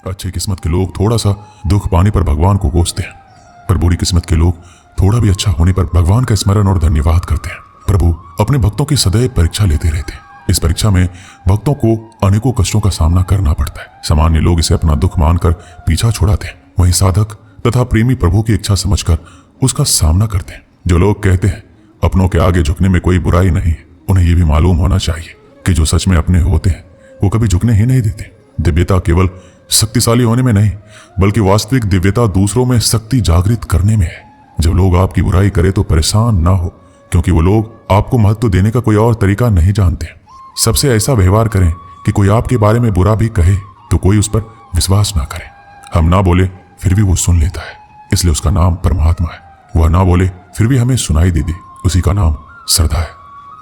अच्छी किस्मत के लोग थोड़ा सा दुख पाने पर भगवान को कोसते हैं, पर बुरी किस्मत के लोग थोड़ा भी अच्छा होने पर भगवान का स्मरण और धन्यवाद करते हैं। प्रभु अपने भक्तों की सदैव परीक्षा लेते रहते हैं। इस परीक्षा में भक्तों को अनेकों कष्टों का सामना करना पड़ता है। सामान्य लोग इसे अपना दुख मानकर पीछा छुड़ाते हैं, वहीं साधक तथा प्रेमी प्रभु की इच्छा समझकर उसका सामना करते हैं। जो लोग कहते हैं अपनों के आगे झुकने में कोई बुराई नहीं है, उन्हें यह भी मालूम होना चाहिए कि जो सच में अपने होते हैं वो कभी झुकने ही नहीं देते। दिव्यता केवल शक्तिशाली होने में नहीं, बल्कि वास्तविक दिव्यता दूसरों में शक्ति जागृत करने में है। जब लोग आपकी बुराई करें तो परेशान ना हो, क्योंकि वो लोग आपको महत्व देने का कोई और तरीका नहीं जानते। सबसे ऐसा व्यवहार करें कि कोई आपके बारे में बुरा भी कहे तो कोई उस पर विश्वास ना करे। हम ना बोले फिर भी वो सुन लेता है, इसलिए उसका नाम परमात्मा है। वह ना बोले फिर भी हमें सुनाई दे दे, उसी का नाम श्रद्धा है।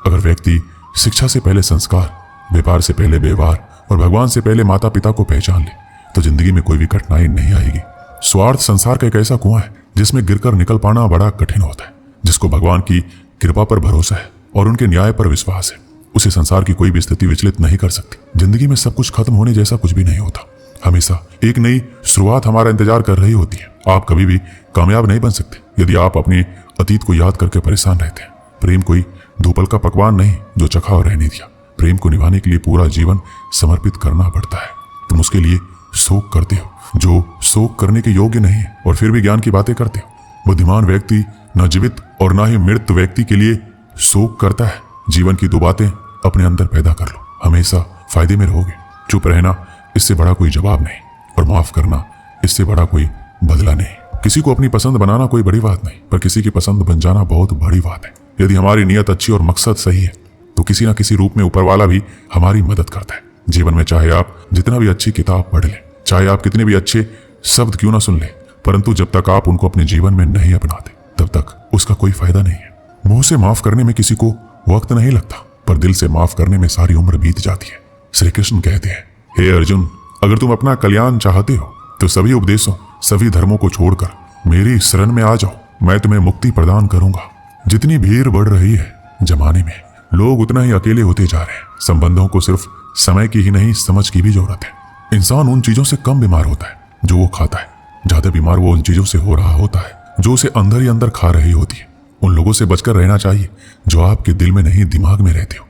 अगर व्यक्ति शिक्षा से पहले संस्कार, व्यापार से पहले व्यवहार और भगवान से पहले माता पिता को पहचान ले तो जिंदगी में कोई भी कठिनाई नहीं आएगी। स्वार्थ संसार का एक ऐसा कुआं है जिसमें गिरकर निकल पाना बड़ा कठिन होता है। जिसको भगवान की कृपा पर भरोसा है और उनके न्याय पर विश्वास है, उसे संसार की कोई भी स्थिति विचलित नहीं कर सकती। जिंदगी में सब कुछ खत्म होने जैसा कुछ भी नहीं होता। हमेशा एक नई शुरुआत हमारा इंतजार कर रही होती है। आप कभी भी कामयाब नहीं बन सकते यदि आप अपने अतीत को याद करके परेशान रहते हैं। प्रेम कोई धूपल का पकवान नहीं जो चखा और रहने दिया। प्रेम को निभाने के लिए पूरा जीवन समर्पित करना पड़ता है। तुम उसके लिए शोक करते हो जो शोक करने के योग्य नहीं है और फिर भी ज्ञान की बातें करते हो। बुद्धिमान व्यक्ति न जीवित और न ही मृत व्यक्ति के लिए शोक करता है। जीवन की दो बातें अपने अंदर पैदा कर लो, हमेशा फायदे में रहोगे। चुप रहना इससे बड़ा कोई जवाब नहीं, और माफ करना इससे बड़ा कोई बदला नहीं। किसी को अपनी पसंद बनाना कोई बड़ी बात नहीं, पर किसी की पसंद बन जाना बहुत बड़ी बात है। यदि हमारी नीयत अच्छी और मकसद सही है तो किसी न किसी रूप में ऊपर वाला भी हमारी मदद करता है। जीवन में चाहे आप जितना भी अच्छी किताब पढ़ लें, चाहे आप कितने भी अच्छे शब्द क्यों ना सुन लें, परंतु जब तक आप उनको अपने जीवन में नहीं अपनाते तब तक उसका कोई फायदा नहीं है। मुंह से माफ करने में किसी को वक्त नहीं लगता, पर दिल से माफ करने में सारी उम्र बीत जाती है। श्री कृष्ण कहते हैं, हे अर्जुन, अगर तुम अपना कल्याण चाहते हो तो सभी उपदेशों, सभी धर्मों को छोड़कर मेरी शरण में आ जाओ, मैं तुम्हें मुक्ति प्रदान करूंगा। जितनी भीड़ बढ़ रही है जमाने में, लोग उतना ही अकेले होते जा रहे हैं। संबंधों को सिर्फ समय की ही नहीं, समझ की भी जरूरत है। इंसान उन चीजों से कम बीमार होता है जो वो खाता है, ज्यादा बीमार वो उन चीजों से हो रहा होता है जो उसे अंदर ही अंदर खा रही होती है। उन लोगों से बचकर रहना चाहिए जो आपके दिल में नहीं, दिमाग में रहते हो।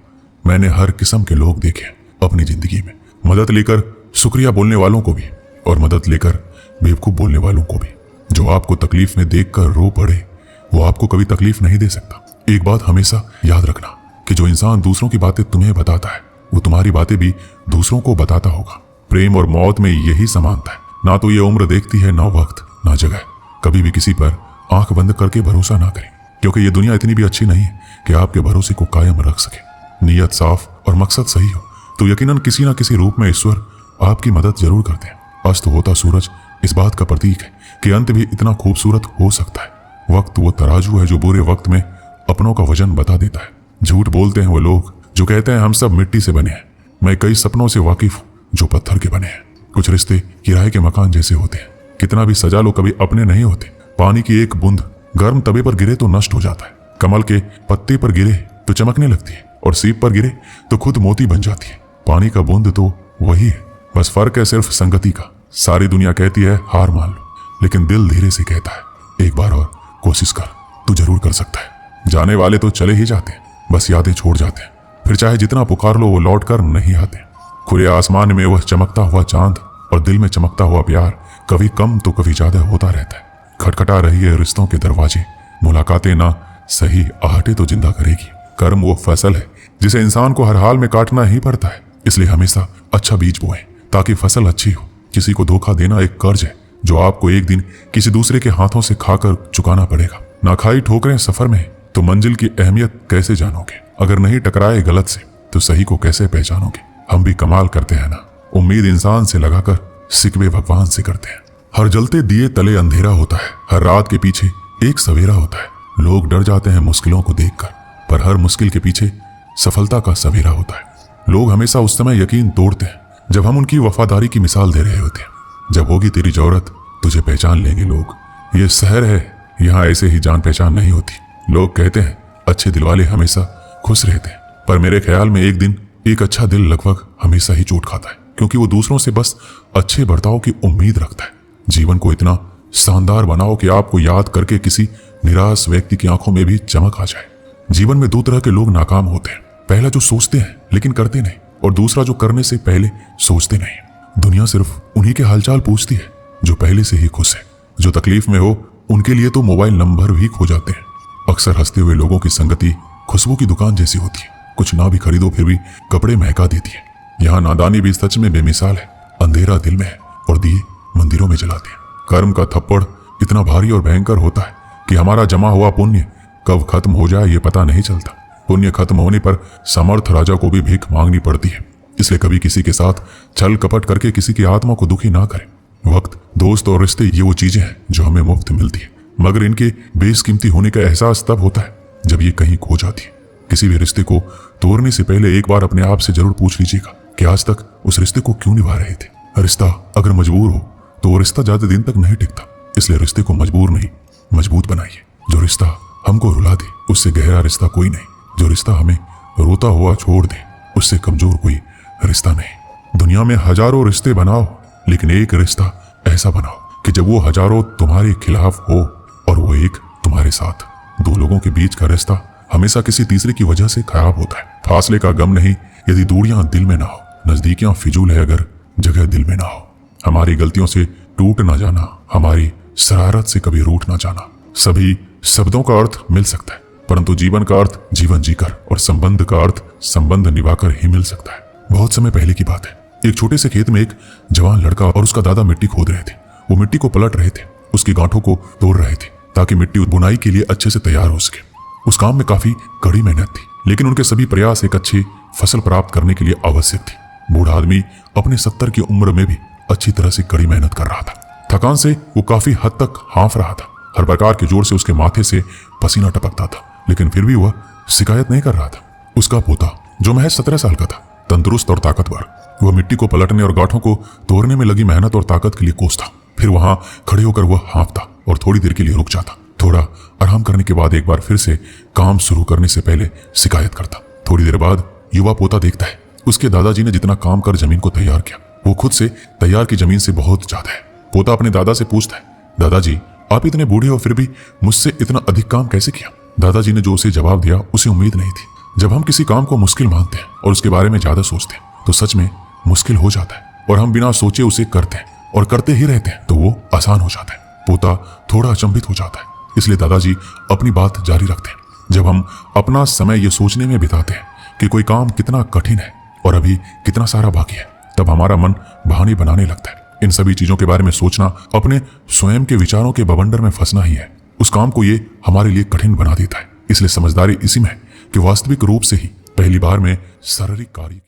मैंने हर किस्म के लोग देखे अपनी जिंदगी में, मदद लेकर शुक्रिया बोलने वालों को भी और मदद लेकर बेवकूफ बोलने वालों को भी। जो आपको तकलीफ में देखकर रो पड़े वो आपको कभी तकलीफ नहीं दे सकता। एक बात हमेशा याद रखना कि जो इंसान दूसरों की बातें तुम्हें बताता है वो तुम्हारी बातें भी दूसरों को बताता होगा। प्रेम और मौत में यही समानता है। ना तो ये उम्र देखती है, ना वक्त, ना जगह। कभी भी किसी पर आंख बंद करके भरोसा ना करें, क्योंकि ये दुनिया इतनी भी अच्छी नहीं है कि आपके भरोसे को कायम रख सके। नीयत साफ और मकसद सही हो तो यकीनन किसी न किसी रूप में ईश्वर आपकी मदद जरूर करते हैं। अस्त होता सूरज इस बात का प्रतीक है कि अंत भी इतना खूबसूरत हो सकता है। वक्त वो तराजू है जो बुरे वक्त में अपनों का वजन बता देता है। झूठ बोलते हैं वो लोग जो कहते हैं हम सब मिट्टी से बने हैं। मैं कई सपनों से वाकिफ हूँ जो पत्थर के बने हैं। कुछ रिश्ते किराए के मकान जैसे होते हैं, कितना भी सजा लो कभी अपने नहीं होते। पानी की एक बूंद गर्म तवे पर गिरे तो नष्ट हो जाता है, कमल के पत्ते पर गिरे तो चमकने लगती है, और सीप पर गिरे तो खुद मोती बन जाती है। पानी का बूंद तो वही है, बस फर्क है सिर्फ संगति का। सारी दुनिया कहती है हार मान लो, लेकिन दिल धीरे से कहता है एक बार और कोशिश कर, तू जरूर कर सकता है। जाने वाले तो चले ही जाते हैं, बस यादें छोड़ जाते हैं। फिर चाहे जितना पुकार लो वो लौट कर नहीं आते। खुले आसमान में वह चमकता हुआ चांद और दिल में चमकता हुआ प्यार कभी कम तो कभी ज्यादा होता रहता है। खटखटा रही है रिश्तों के दरवाजे, मुलाकातें ना सही आहटे तो जिंदा करेगी। कर्म वो फसल है जिसे इंसान को हर हाल में काटना ही पड़ता है, इसलिए हमेशा अच्छा बीज बोएं ताकि फसल अच्छी हो। किसी को धोखा देना एक कर्ज है जो आपको एक दिन किसी दूसरे के हाथों से खाकर चुकाना पड़ेगा। ना खाई ठोकरें सफर में तो मंजिल की अहमियत कैसे जानोगे। अगर नहीं टकराए गलत से तो सही को कैसे पहचानोगे। हम भी कमाल करते हैं ना, उम्मीद इंसान से लगाकर सिकवे भगवान से करते हैं। हर जलते दिए तले अंधेरा होता है, हर रात के पीछे एक सवेरा होता है। लोग डर जाते हैं मुश्किलों को देखकर, पर हर मुश्किल के पीछे सफलता का सवेरा होता है। लोग हमेशा उस समय यकीन तोड़ते हैं जब हम उनकी वफादारी की मिसाल दे रहे होते हैं। जब होगी तेरी जरूरत तुझे पहचान लेंगे लोग। ये शहर है, यहाँ ऐसे ही जान पहचान नहीं होती। लोग कहते हैं अच्छे दिल वाले हमेशा खुश रहते हैं, पर मेरे ख्याल में एक दिन एक अच्छा दिल लगभग हमेशा ही चोट खाता है। क्योंकि वो दूसरों से बस अच्छे बर्ताव की उम्मीद रखता है। जीवन को इतना शानदार बनाओ कि आपको याद करके किसी निराश व्यक्ति की आंखों में भी चमक आ जाए। जीवन में दो तरह के लोग नाकाम होते हैं, पहला जो सोचते हैं लेकिन करते नहीं, और दूसरा जो करने से पहले सोचते नहीं। दुनिया सिर्फ उन्हीं के हालचाल पूछती है जो पहले से ही खुश है। जो तकलीफ में हो उनके लिए तो मोबाइल नंबर भी खो जाते हैं। अक्सर हंसते हुए लोगों की संगति खुशबू की दुकान जैसी होती है, कुछ ना भी खरीदो फिर भी कपड़े महका देती है। यहाँ नादानी भी सच में बेमिसाल है। अंधेरा दिल में है और दिए मंदिरों में जलाते हैं। कर्म का थप्पड़ इतना भारी और भयंकर होता है कि हमारा जमा हुआ पुण्य कब खत्म हो जाए ये पता नहीं चलता। पुण्य खत्म होने पर समर्थ राजा को भी भीख मांगनी पड़ती है। इसलिए कभी किसी के साथ छल कपट करके किसी की आत्मा को दुखी ना करें। वक्त, दोस्त और रिश्ते ये वो चीजें हैं जो हमें मुफ्त मिलती है, मगर इनके बेशकीमती होने का एहसास तब होता है जब ये कहीं खो जाती है। किसी भी रिश्ते को तोड़ने से पहले एक बार अपने आप से जरूर पूछ लीजिएगा कि आज तक उस रिश्ते को क्यों निभा रहे थे। रिश्ता अगर मजबूर हो तो वो रिश्ता ज्यादा दिन तक नहीं टिकता। इसलिए रिश्ते को मजबूर नहीं, मजबूत बनाइए। जो रिश्ता हमको रुला दे उससे गहरा रिश्ता कोई नहीं। जो रिश्ता हमें रोता हुआ छोड़ दे उससे कमजोर कोई रिश्ता नहीं। दुनिया में हजारों रिश्ते बनाओ, लेकिन एक रिश्ता ऐसा बनाओ कि जब वो हजारों तुम्हारे खिलाफ हो और वो एक तुम्हारे साथ। दो लोगों के बीच का रिश्ता हमेशा किसी तीसरे की वजह से खराब होता है। फासले का गम नहीं यदि दूरियां दिल में ना हो, नजदीकियां फिजूल है अगर जगह दिल में ना हो। हमारी गलतियों से टूट ना जाना, हमारी शरारत से कभी रूठ ना जाना। सभी शब्दों का अर्थ मिल सकता है, परंतु जीवन का अर्थ जीवन जीकर और संबंध का अर्थ संबंध निभाकर ही मिल सकता है। बहुत समय पहले की बात है। एक छोटे से खेत में एक जवान लड़का और उसका दादा मिट्टी खोद रहे थे। वो मिट्टी को पलट रहे थे, उसकी गांठों को तोड़ रहे थे ताकि मिट्टी बुनाई के लिए अच्छे से तैयार हो सके। उस काम में काफी कड़ी मेहनत थी, लेकिन उनके सभी प्रयास एक अच्छी फसल प्राप्त करने के लिए आवश्यक थी। बूढ़ा आदमी अपने 70 की उम्र में भी अच्छी तरह से कड़ी मेहनत कर रहा था। थकान से वो काफी हद तक हाँफ रहा था। हर प्रकार के जोर से उसके माथे से पसीना टपकता था, लेकिन फिर भी वह शिकायत नहीं कर रहा था। उसका पोता जो महज 17 साल का था, तंदुरुस्त और ताकतवर, वह मिट्टी को पलटने और गांठों को तोड़ने में लगी मेहनत और ताकत के लिए कोस था। फिर वहां खड़े होकर वह हाँफता और थोड़ी देर के लिए रुक जाता। थोड़ा आराम करने के बाद एक बार फिर से काम शुरू करने से पहले शिकायत करता। थोड़ी देर बाद युवा पोता देखता है उसके दादाजी ने जितना काम कर जमीन को तैयार किया वो खुद से तैयार की जमीन से बहुत ज्यादा है। पोता अपने दादा से पूछता है, दादाजी आप इतने बूढ़े हो फिर भी मुझसे इतना अधिक काम कैसे किया? दादाजी ने जो उसे जवाब दिया उसे उम्मीद नहीं थी। जब हम किसी काम को मुश्किल मानते हैं और उसके बारे में ज्यादा सोचते हैं तो सच में मुश्किल हो जाता है, और हम बिना सोचे उसे करते हैं और करते ही रहते हैं तो वो आसान हो जाता है। पोता थोड़ा अचंभित हो जाता है, इसलिए दादाजी अपनी बात जारी रखते हैं, जब हम अपना समय ये सोचने में बिताते हैं कि कोई काम कितना कठिन है और अभी कितना सारा बाकी है, तब हमारा मन बहाने बनाने लगता है। इन सभी चीजों के बारे में सोचना अपने स्वयं के विचारों के बवंडर में फंसना ही है। उस काम को ये हमारे लिए कठिन बना देता है। इसलिए समझदारी इसी में है कि वास्तविक रूप से ही पहली बार में शारीरिक कार्य